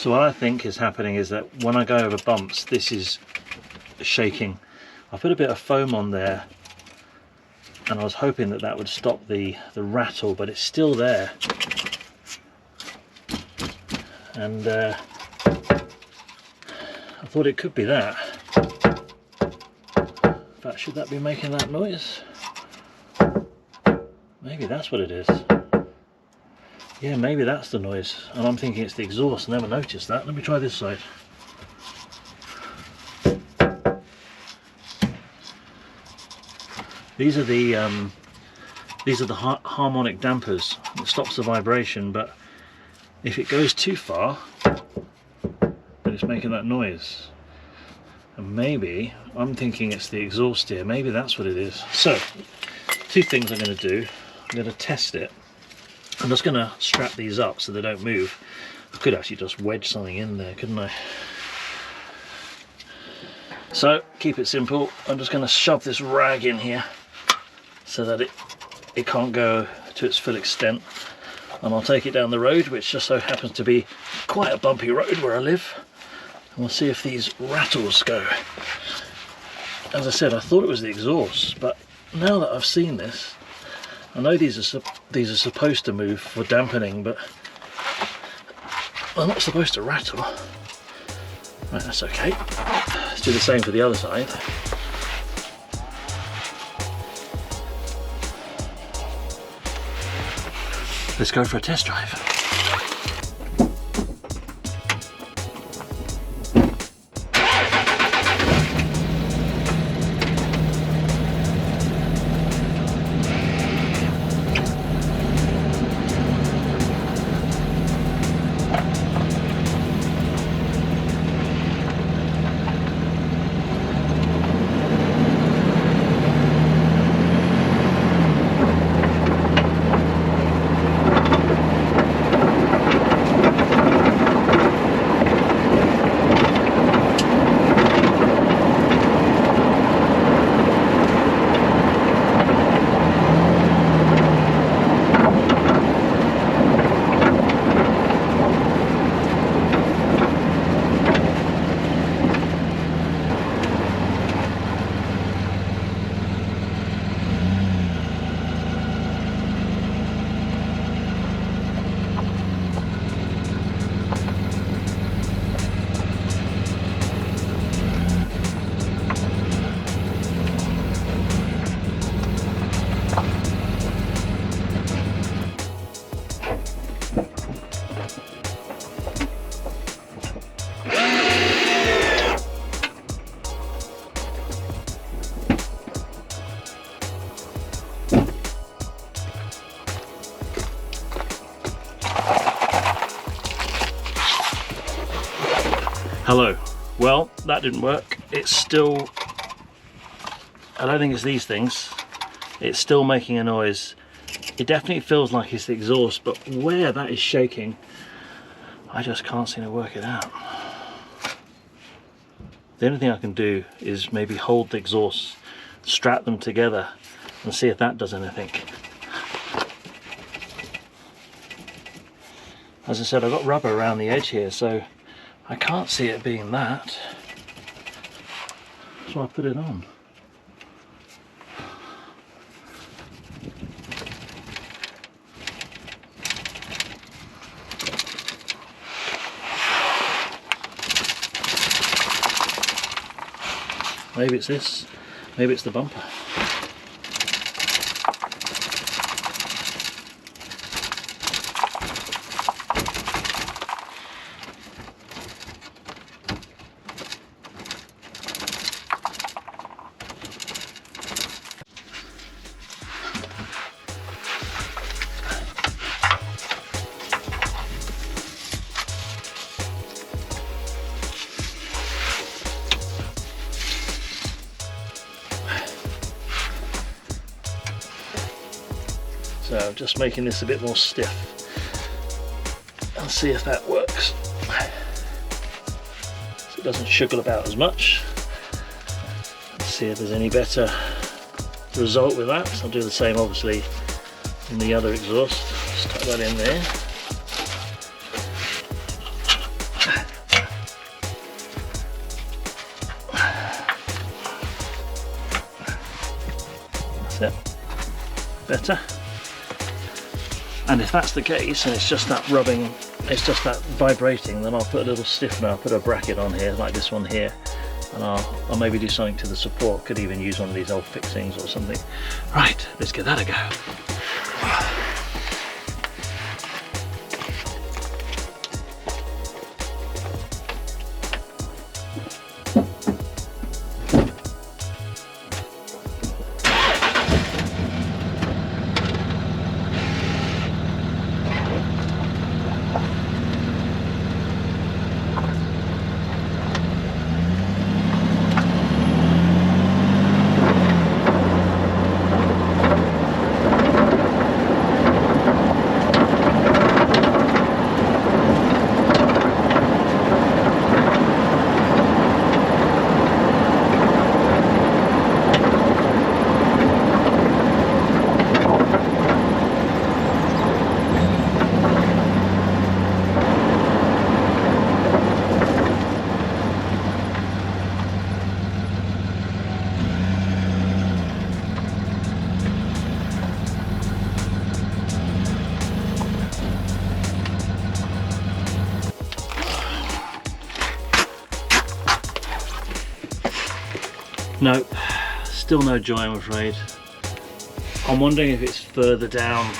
So what I think is happening is that when I go over bumps, this is shaking. I put a bit of foam on there and I was hoping that that would stop the rattle, but it's still there. And I thought it could be that. In fact, should that be making that noise? Maybe that's what it is. Yeah, maybe that's the noise, and I'm thinking it's the exhaust. I never noticed that. Let me try this side. These are the harmonic dampers. It stops the vibration, but if it goes too far, then it's making that noise. And maybe I'm thinking it's the exhaust here. Maybe that's what it is. So, two things I'm going to do. I'm going to test it. I'm just going to strap these up so they don't move. I could actually just wedge something in there, couldn't I? So, keep it simple. I'm just going to shove this rag in here so that it can't go to its full extent. And I'll take it down the road, which just so happens to be quite a bumpy road where I live. And we'll see if these rattles go. As I said, I thought it was the exhaust, but now that I've seen this, I know these are supposed to move for dampening, but they're not supposed to rattle. Right, that's okay. Let's do the same for the other side. Let's go for a test drive. Hello. Well, that didn't work. It's still, I don't think it's these things. It's still making a noise. It definitely feels like it's the exhaust, but where that is shaking, I just can't seem to work it out. The only thing I can do is maybe hold the exhaust, strap them together, and see if that does anything. As I said, I've got rubber around the edge here, so I can't see it being that. So I put it on. Maybe it's this, maybe it's the bumper. So I'm just making this a bit more stiff and see if that works. So it doesn't sugar about as much. Let's see if there's any better result with that. So I'll do the same obviously in the other exhaust. Just tuck that in there. That's it. Better. And if that's the case, and it's just that rubbing, it's just that vibrating, then I'll put a little stiffener, I'll put a bracket on here, like this one here, and I'll maybe do something to the support, could even use one of these old fixings or something. Right, let's give that a go. No, still no joy, I'm afraid. I'm wondering if it's further down.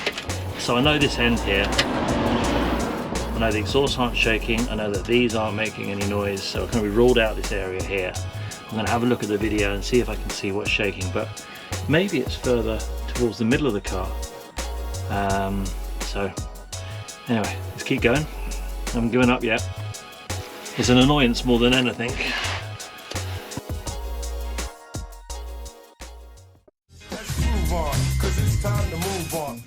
So I know this end here. I know the exhausts aren't shaking. I know that these aren't making any noise. So I'm going to ruled out this area here. I'm going to have a look at the video and see if I can see what's shaking. But maybe it's further towards the middle of the car. So anyway, let's keep going. I haven't given up yet. It's an annoyance more than anything. Let's move on, 'cause it's time to move on.